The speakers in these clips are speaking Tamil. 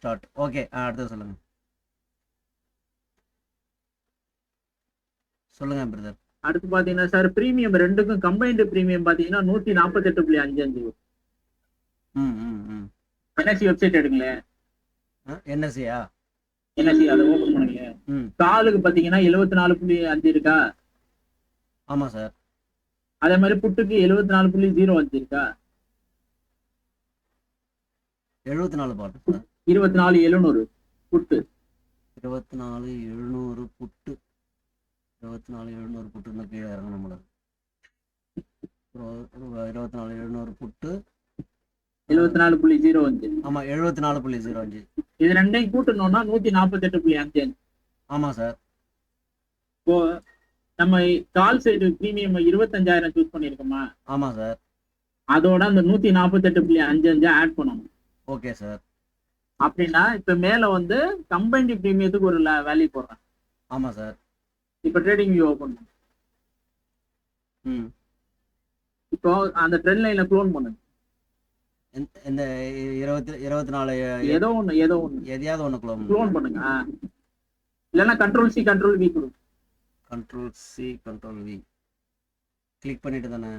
ஸ்டார்ட். ஓகே, அடுத்தது சொல்லுங்க. சொல்லுங்க பிரதர். அடுத்து பாத்தீங்கன்னா சார் பிரீமியம் ரெண்டுக்கும் கம்பைன்டு பிரீமியம் பாத்தீங்கன்னா 148.55. ம் ம் ம் என்எஸ்சி வெப்சைட் எடுங்களேன். என்எஸ்சியா? என்எஸ்சி அதை ஓபன் பண்ணுங்க. காலுக்கு பாத்தீங்கன்னா 74.5 இருக்கா? ஆமா சார். அதே மாதிரி புட்டுக்கு 74.05 இருக்கா? 74 பாட்டு. 24,700 புட்டு. 24,700 புட்டு. 24,700 புட்டுன்னு கீழே இறங்கணும் நம்மள. 24,700 புட்டு 74.05. ஆமா, 74.05. இது ரெண்டையும் கூட்டணும்னா 148.55. ஆமா சார். இப்போ நம்ம கால் சைடு பிரீமியம் 25,000 சூஸ் பண்ணிருக்கோமா? ஆமா சார். அதோட அந்த 148.55 ஆட் பண்ணணும். Okay sir. அப்படின்னா இப்ப மேல வந்து கம்பைன்டு பிரீமியத்துக்கு ஒரு வேல்யூ போடுறேன். ஆமா சார். இப்ப ட்ரேடிங் வியூ ஓபன் பண்ணு. இப்போ அந்த ட்ரெண்ட் லைன்ல க்ளோன் பண்ணுங்க. இந்த 24 ஏதோ ஒண்ணு எதையாவது ஒண்ணு க்ளோன் பண்ணுங்க. இல்லைன்னா கண்ட்ரோல் சி கண்ட்ரோல் வி கொடுங்க. Control C control V click பண்ணிட்டு தானே?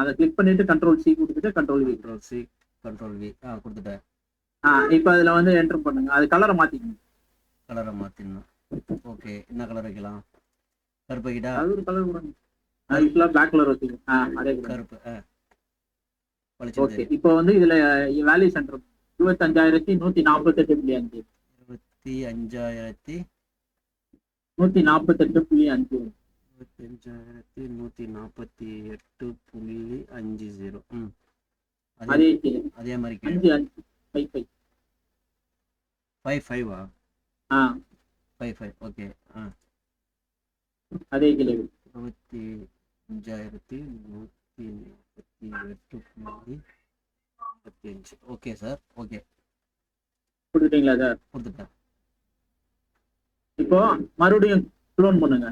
அதை கிளிக் பண்ணிட்டு கண்ட்ரோல் சி கொடுத்துட்டு கண்ட்ரோல் சி கண்ட்ரோல் வி கொடுத்துட்டேன். இப்போ அதுல வந்து என்டர் பண்ணுங்க. அது கலரை மாத்திக்கணும். கலரை மாத்திடணும். ஓகே, என்ன கலர் வைக்கலாம்? கருப்பு கிட்டா? அது ஒரு கலர் கொடுங்க. அதுக்குள்ள பிளாக் கலர் வச்சுக்கோங்க. அதே கருப்பு. ஓகே, இப்போ வந்து இதுல வேல்யூ சென்டர் 25,148.5. 25,148.5. 25,148.50. அதே மாதிரி 55. ஓகே. அதே கிலோ 25,148.55. Okay sir. ஓகே, கொடுத்துட்டீங்களா சார்? கொடுத்துட்டேன். இப்போ மறுபடியும் க்ளோன் பண்ணுங்க.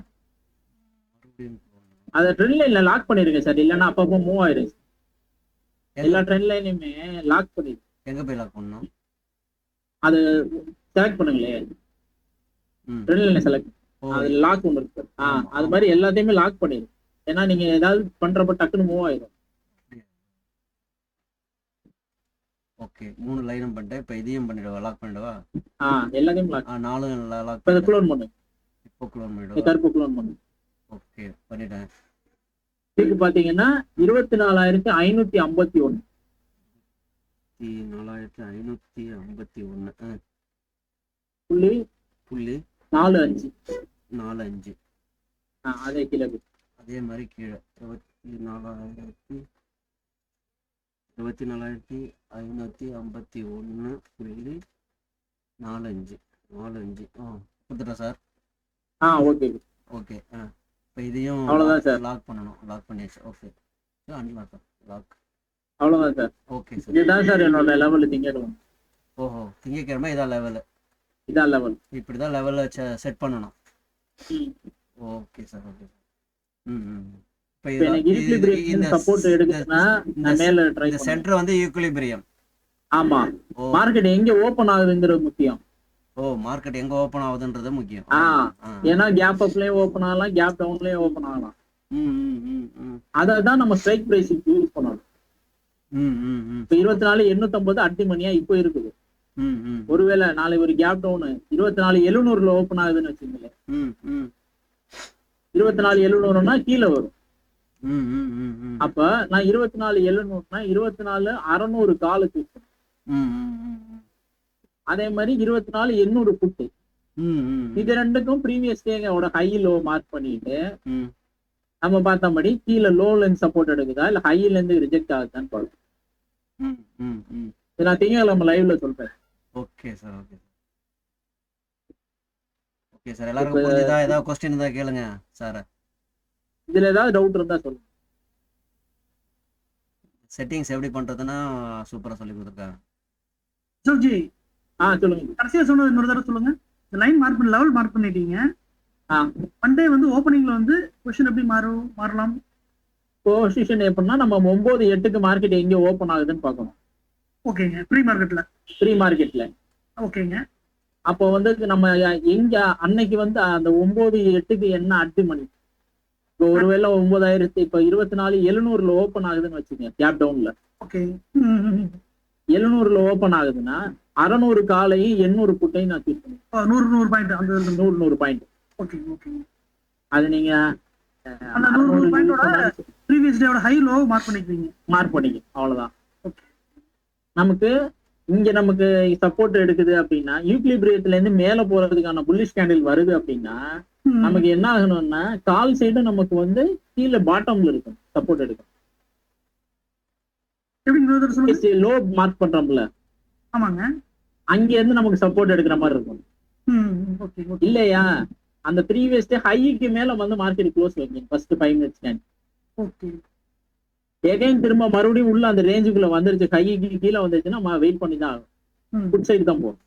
அதை ட்ரெண்ட் லைன்ல லாக் பண்ணிருங்க சார், இல்லைன்னா அப்பப்போ மூவ் ஆயிரும். எல்லா ட்ரெண்ட் லைனையுமே லாக் பண்ணிருங்க. எங்க போய் லாக் பண்ணணும்? அது செலக்ட் பண்ணுங்களே. ட்ரெண்ட் லைனை செலக்ட். அது லாக் ஒன்று இருக்கு. அது மாதிரி எல்லாத்தையுமே லாக் பண்ணிருங்க. ஏன்னா நீங்க ஏதாவது பண்றப்ப டக்குன்னு மூவ் ஆயிரும். ஓகே, 3 லைனும் பண்ணிட்டேன். இப்போ இதையும் பண்ணிடுவா, லாக் பண்ணிடுவா. எல்லாத்தையும் லாக். 4 லாக். இப்போ க்ளோன் பண்ணுங்க. இப்போ க்ளோன் பண்ணிடுவா. கருப்பு க்ளோன் பண்ணுங்க. ஓகே, பண்ணிட்டேன். இதுக்கு பாத்தீங்கன்னா 24,551. 24,551. புள்ளி 45. அதே கீழே. அதே மாதிரி கீழே 24,551.45. கொடுத்துட்டேன் சார். ஓகே. ஓகே. இப்போ இதையும் அவ்வளவுதான் சார். லாக் பண்ணணும். லாக் பண்ணியாச்சு. Okay, unlock lock. அவ்வளவுதான் சார். Okay sir. இதுதான் சார் என்னோட லெவல் திங்கக்கிழமை. ஓஹோ, திங்கக்கிழமை இதான் லெவல். இப்படிதான் லெவல் செட் பண்ணணும். Okay sir. ஓகே. இந்த சென்டர் வந்து ஈக்குலிபிரியம். ஆமா, மார்க்கெட் எங்க ஓபன் ஆகுதுங்கிறது முக்கியம். மார்க்கெட் எங்க ஓபன் ஆகுதுன்றது முக்கியம். ஏன்னா கேப் அப்லயும் ஓபன் ஆகலாம், கேப் டவுன்லயும் ஓபன் ஆகலாம். அதான் நம்ம ஸ்ட்ரைக் பிரைஸ் யூஸ் பண்ணணும். இப்ப 24,850 அட்டி மணியா இப்போ இருக்குது. ஒருவேளை நாளை ஒரு கேப் டவுன் 24,700 ஓபன் ஆகுதுன்னு வச்சுக்கோங்களேன். 24,700னா கீழே வரும். அப்ப நான் 24,700னா 24,600 காலுக்கு. அதே மாதிரி 24,800 புட்டு. இது ரெண்டுக்கும் ப்ரீவியஸ் டேவோட ஹை லோ மார்க் பண்ணிட்டு நம்ம பார்த்தபடி கீழே லோல இருந்து சப்போர்ட் எடுக்குதா இல்ல ஹைல இருந்து ரிஜெக்ட் ஆகுதான்னு பார்க்கலாம். நான் திங்கக்கிழமை லைவ்ல சொல்றேன். Okay sir. Okay sir. எல்லாருக்கும் புரியுதா? ஏதாவது क्वेश्चन இருந்தா கேளுங்க சார். இதுல ஏதாவது டவுட் இருந்தா சொல்லுங்க. செட்டிங்ஸ் எப்படி பண்றதுன்னா சூப்பரா சொல்லி கொடுத்துருக்காங்க. ஜி சொல்லுங்க. கடைசியா சொன்னது இன்னொரு தடவை சொல்லுங்க. இந்த லைன் மார்க் பண்ணி லெவல் மார்க் பண்ணிட்டீங்க. மண்டே வந்து ஓப்பனிங்ல வந்து பொசிஷன் எப்படி மாறலாம்? பொசிஷன் எப்படின்னா நம்ம 9-8க்கு மார்க்கெட் எங்க ஓபன் ஆகுதுன்னு பார்க்கணும். ஓகேங்க. ப்ரீ மார்க்கெட்ல ஓகேங்க. அப்போ வந்து நம்ம எங்க அன்னைக்கு வந்து அந்த 9:08க்கு என்ன அட்டு மணி, இப்போ ஒருவேளை 9,000 இப்போ 24,700ல ஓப்பன் ஆகுதுன்னு வச்சுக்கோங்க கேப் டவுன்ல. ஓகே. 700ல ஓப்பன் ஆகுதுன்னா 600 காலையும் 800 புட்டையும் நான் சூஸ் பண்ணுவேன். 100 பாயிண்ட் அந்த 100 பாயிண்ட். Okay okay. அது நீங்க அந்த 100 பாயிண்டோட ப்ரீவியஸ் டேவோட ஹை லோ மார்க் பண்ணிக்கிறீங்க. மார்க் பண்ணிக்க அவ்வளவுதான். நமக்கு இங்க நமக்கு சப்போர்ட் எடுக்குது அப்படின்னா ஈக்லிபிரியத்துல இருந்து மேல போறதுக்கான புல்லிஷ் கேண்டில் வருது அப்படின்னா நமக்கு என்ன ஆகணும்னா கால் சைடு நமக்கு வந்து கீழே பாட்டம்ல இருக்கும் சப்போர்ட் எடுக்கும். லோ மார்க் பண்றோம்ல, ஆமாங்க, அங்க இருந்து நமக்கு சப்போர்ட் எடுக்கிற மாதிரி இருக்கும். இல்லையா அந்த ப்ரீவியஸ் டே ஹைக்கு மேல வந்து மார்க்கெட் க்ளோஸ் வைக்கணும் first 5 minutes scan. Okay. Again திரும்ப மறுபடியும் உள்ள அந்த ரேஞ்சுக்குள்ள வந்துருச்சு, ஹைக்கு கீழே வந்துருச்சுன்னா வெயிட் பண்ணி தான் ஆகும். குட் சைடு தான் போகும்.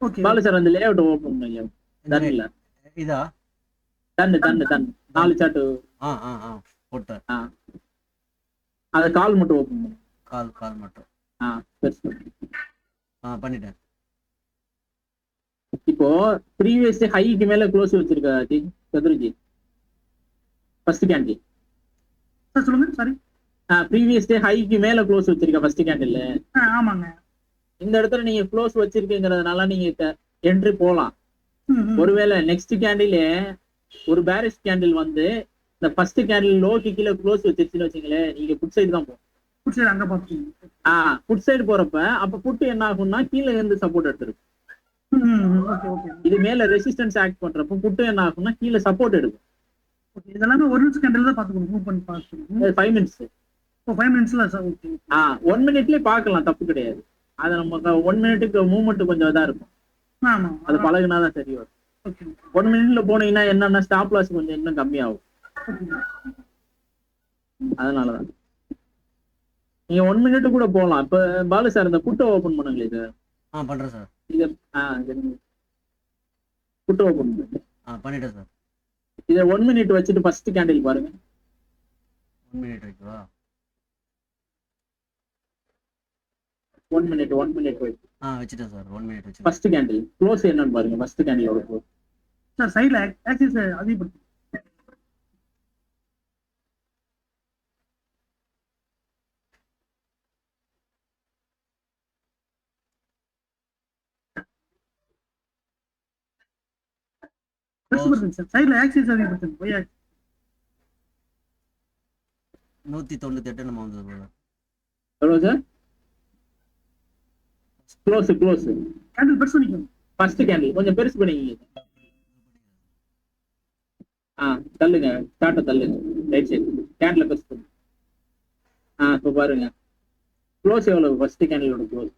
ஓகே பாலு சார் அந்த லே அவுட் ஓபன் பண்ணுங்க. டன் இல்ல இதா டன் 4 சார்ட் போட்டேன். அத கால் மட்டும் ஓபன் பண்ணுங்க. கால் மட்டும் பண்ணிட்டேன். இப்போ ப்ரீவியஸ் ஹைக்கு மேல க்ளோஸ் வச்சிருக்கா சதுருஜி ஃபர்ஸ்ட் கேண்டில். சொல்லுங்க. சாரி. ப்ரீவியஸ் டே ஹைக்கு மேல க்ளோஸ் வச்சிருக்கா ஃபர்ஸ்ட் கேண்டில். ஆமாங்க. இந்த இடத்துல நீங்க க்ளோஸ் வச்சிருக்கீங்கிறதுனால நீங்க என்ட்ரி போலாம். ஒருவேளை நெக்ஸ்ட் கேண்டில் ஒரு பேரிஷ் கேண்டில் வந்து இந்த ஃபர்ஸ்ட் கேண்டில் லோக்கு கீழே க்ளோஸ் வச்சிருச்சுன்னு வச்சுங்களேன், நீங்க புட் சைடு தான் போகும். புட் சைடு அங்க பாத்தீங்க. புட் சைடு போறப்ப அப்ப புட்டு என்ன ஆகும்னா கீழே இருந்து சப்போர்ட் எடுத்துருக்கும். இது மேல ரெசிஸ்டன்ஸ் ஆக்ட் பண்றப்ப புட்டு என்ன ஆகும்னா கீழே சப்போர்ட் எடுக்கும். இதெல்லாமே ஒரு நிமிஷம் கேண்டில் தான் பாத்துக்கணும். மூவ் பண்ணி பாத்துக்கணும். 5 மினிட்ஸ். 5 மினிட்ஸ்ல சார். ஓகே. 1 மினிட்லயே பார்க்கலாம், தப்பு கிடையாது. அது நமக்கு 1 மினிட்டுக்கு மூவ்மெண்ட் கொஞ்சம் இதா இருக்கும். ஆமா, அது பழகுனாதான் சரி வரும். 1 மினிட்ல போனீங்கன்னா என்னன்னா ஸ்டாப் லாஸ் கொஞ்சம் இன்னும் கம்மியாகும். அதனாலதான் நீங்க 1 மினிட் கூட போகலாம். இப்ப பாலு சார் இந்த புட்டை ஓபன் பண்ணுங்களே சார். பண்றேன் சார். இது புட்டை ஓபன் பண்ணுங்க. பண்ணிட்டேன் சார். இதை 1 மினிட் வச்சுட்டு ஃபர்ஸ்ட் கேண்டில் பாருங்க. 1 மினிட் வைக்கவா? 1 மினிட் வச்சுட்டேன் சார். 1 மினிட் வச்சு ஃபர்ஸ்ட் கேண்டில் க்ளோஸ் என்னன்னு பாருங்க. ஃபர்ஸ்ட் கேண்டிலோட க்ளோஸ் சார் சைடுல ஆக்சிஸ் அதிகப்படுத்து. சைடுல ஆக்சிஸ் அதிகப்படுத்து. போய் 198 நம்ம வந்து எவ்வளவு சார்? க்ளோஸ் கேண்டில் பெருசு பண்ணிக்கணும். ஃபர்ஸ்ட் கேண்டில் கொஞ்சம் பெருசு பண்ணிக்கங்க. தள்ளுங்க, ஸ்டார்ட்ட தள்ளுங்க. ரைட் சைடு கேண்டில் பெருசு பண்ணுங்க. இப்போ பாருங்க க்ளோஸ் எவ்வளவு? ஃபர்ஸ்ட் கேண்டிலோட க்ளோஸ்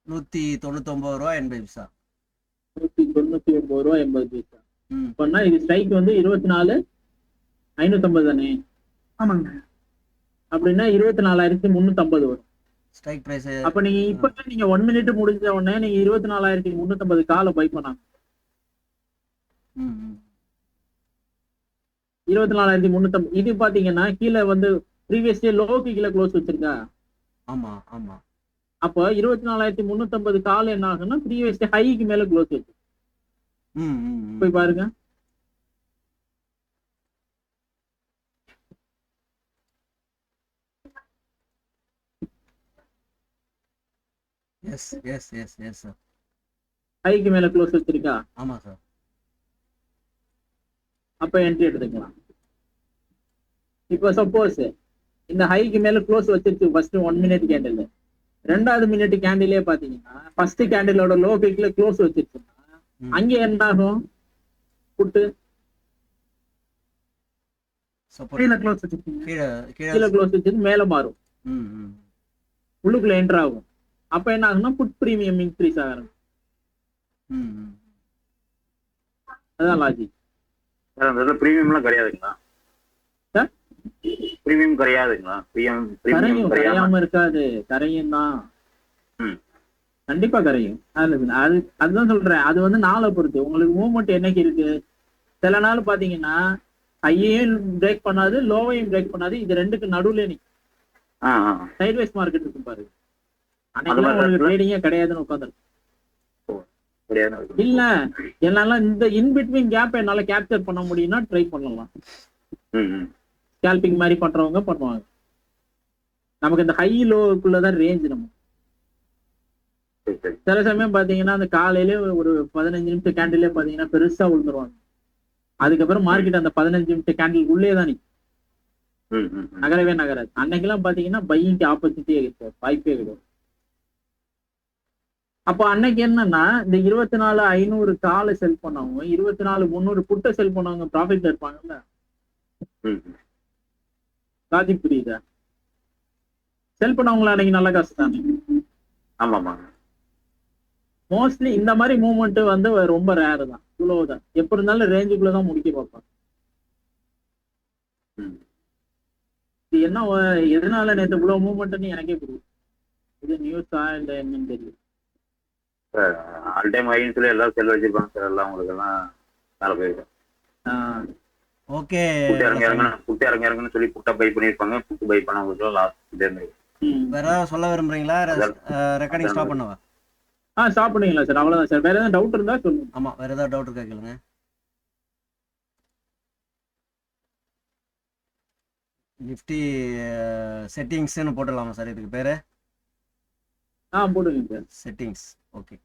199 ரூபா 80 பைசா. 199 ரூபா 80 பைசா. இப்போனா இது ஸ்ட்ரைக் வந்து 24,550 தானே? ஆமாங்க. அப்படின்னா 24,350 வரும் ஸ்ட்ரைக் பிரைஸ். அப்ப நீங்க இப்ப நீங்க 1 மினிட் முடிஞ்ச உடனே நீங்க 24,350 காலை பை பண்ணாங்க. 24,350 இது பாத்தீங்கன்னா கீழே வந்து ப்ரீவியஸ் டே லோக்கு கீழே க்ளோஸ் வச்சிருக்கா. ஆமா. அப்ப 24,350 கால் என்ன ஆகுன்னா ப்ரீவியஸ் டே ஹைக்கு மேல க்ளோஸ் வச்சு போய் பாருங்க. Yes sir. ஹைக்கு மேல க்ளோஸ் வச்சிருக்கா. ஆமா சார். அப்ப என்ட்ரி எடுத்துக்கலாம். இப்போ சப்போஸ் இந்த ஹைக்கு மேல க்ளோஸ் வச்சிருச்சு ஃபர்ஸ்ட் 1 மினிட் கேண்டில். 2வது மினிட் கேண்டிலே பாத்தீங்கன்னா ஃபர்ஸ்ட் கேண்டிலோட லோ கீழே க்ளோஸ் வச்சிருச்சுன்னா அங்க என்ன ஆகும்? புட்டு கீழே க்ளோஸ் வச்சிருக்கீங்க. கீழே க்ளோஸ் வச்சிருந்து மேல மாறும், உள்ளுக்குள்ள என்டர் ஆகும். அப்ப என்ன ஆகும்னா புட் பிரீமியம் இன்க்ரீஸ் ஆகும். அதான் லாஜிக். பிரீமியம்லாம் கிடையாதுங்களா? பிரீமியம் கிடையாதுங்களா? கரையாம இருக்காது, கரையும் தான். கண்டிப்பா கரையும். அதுதான் சொல்றேன். அது வந்து நாளை பொறுத்து உங்களுக்கு மூவ்மெண்ட் என்னைக்கு இருக்கு. சில நாள் பாத்தீங்கன்னா ஹையையும் பிரேக் பண்ணாது, லோவையும் பிரேக் பண்ணாது, இது ரெண்டுக்கு நடுவுல நிக்கும். சைட்வேஸ் மார்க்கெட் இருக்கும் பாருங்க, அந்த அன்னைக்கு மாதிரி உங்களுக்கு நேரத்துல ட்ரேடிங்கே கிடையாதுன்னு உட்காந்துருக்கு. கிடையாது. இல்ல என்னால இந்த இன்பிட்வீன் கேப் என்னால கேப்சர் பண்ண முடியும்னா ட்ரை பண்ணலாம். ம், ம். ஸ்கேல்பிங் மாதிரி பண்றவங்க பண்ணுவாங்க. நமக்கு இந்த ஹை லோக்குள்ளதான் ரேஞ்ச். நம்ம சரி, சரி. சில சமயம் பாத்தீங்கன்னா அந்த காலையிலே ஒரு 15 நிமிஷம் கேண்டிலே பாத்தீங்கன்னா பெருசா விழுந்துருவாங்க. அதுக்கப்புறம் மார்க்கெட் அந்த 15 நிமிஷம் கேண்டில் உள்ளே தான் நிக்கும், ம், ம், ம். நகரவே நகராது. அன்னைக்கெல்லாம் பாத்தீங்கன்னா பையிங்க்கு ஆப்பர்ச்சுனிட்டியே கிடையாது, வாய்ப்பே கிடையாது. அப்போ அன்னைக்கு என்னன்னா இந்த 24,500 காலை செல் பண்ணவங்க 24,300 புட்டை செல் பண்ணவங்க ப்ராஃபிட்ல இருப்பாங்கல்ல. ம், ம். லாஜிக் புரியுதா? செல் பண்ணவங்கள அன்னைக்கு நல்ல காசு தானே. ஆமாமா. மோஸ்ட்லி இந்த மாதிரி மூவ்மெண்ட் வந்து ரொம்ப ரேர் தான், இவ்வளவுதான். எப்படி இருந்தாலும் ரேஞ்சுக்குள்ளதான் முடிக்க பார்ப்பாங்க. ம். இது என்ன எதனால நேற்று இவ்வளவு மூவ்மெண்ட்னு எனக்கே புரியும். இது நியூஸா இல்ல என்னன்னு தெரியும். ஆல் டைம் ஹைன்னு சொல்லி எல்லாரும் செல் வச்சிருப்பாங்க சார். எல்லாம் உங்களுக்கு எல்லாம் மேலே போயிருக்கும். ஓகே. புட்டு இறங்குன்னு சொல்லி புட்டை பை பண்ணியிருப்பாங்க. புட்டு பை பண்ணவங்களுக்கு லாஸ்ட் இதே மாதிரி. வேற ஏதாவது சொல்ல விரும்புறீங்களா? ரெக்கார்டிங் ஸ்டாப் பண்ணவா? ஸ்டாப் பண்ணிக்கலாம் சார், அவ்வளவுதான் சார். வேற ஏதாவது டவுட் இருந்தா சொல்லுங்க. ஆமா, வேற ஏதாவது டவுட் இருக்கா கேளுங்க. நிஃப்டி செட்டிங்ஸ்னு போட்டுடலாமா சார்? இதுக்கு பேரு போடுங்க சார் செட்டிங்ஸ். ஓகே.